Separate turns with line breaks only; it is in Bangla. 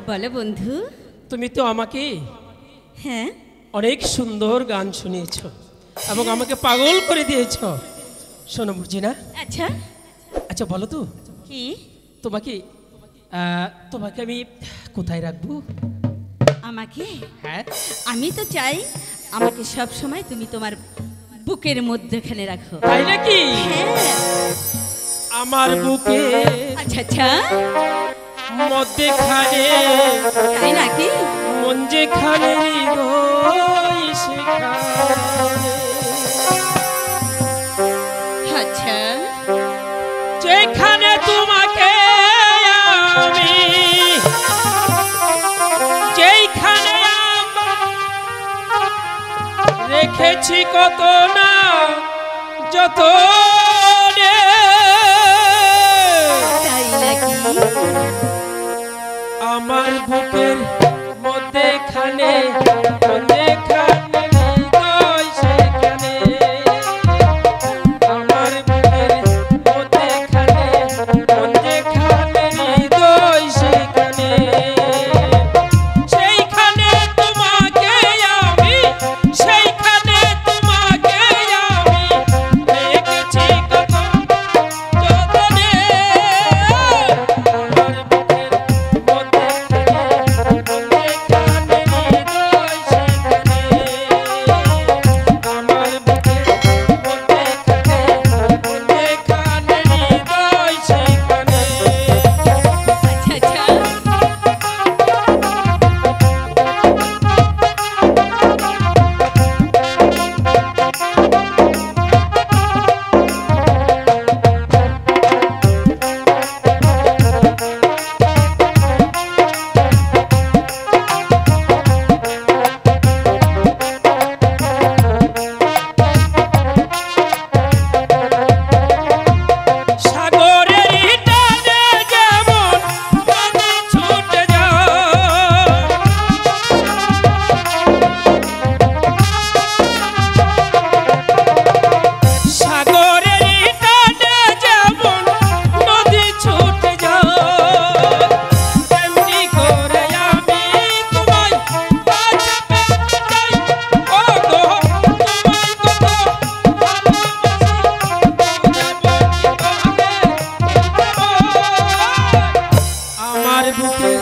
বলো বন্ধু,
তুমি তো আমাকে
হ্যাঁ
অনেক সুন্দর গান শুনিয়েছো এবং আমাকে পাগল করে দিয়েছো। শোনো মর্জিনা,
আচ্ছা
আচ্ছা বলো তো
কি
তোমাকে তোমাকে আমি কোথায় রাখবো?
আমাকে?
হ্যাঁ,
আমি তো চাই আমাকে সব সময় তুমি তোমার বুকের মধ্যখানে রাখো।
তাই নাকি?
হ্যাঁ,
আমার বুকে
আচ্ছা আচ্ছা
মধ্যখানে,
তাই নাকি?
মন যেখানে হৃদয় সেখানে,
আচ্ছা
যেখানে তোমাকে আমি, যেখানে রেখেছি কত না যত,
তাই নাকি?
আমার বুকের মধ্যেখানে, মধ্যেখানে হৃদয় সেখানে, আমার বুকের মধ্যেখানে, মধ্যেখানে হৃদয় সেখানে, সেইখানে তোমাকে আমি, সেইখানে তোমাকে আমি রেখেছি কত যতনে, আমার বুকের
আচ্ছা আচ্ছা
সাগরের টানে যেমন নদী ছুটে যায়, সাগরের টানে যেমন নদী ছুটে যায়, তেমনি করে আমি তোমায় কাছে পেতে চাই, ও গো তোমায় কত ভালোবাসি, আমার বুকের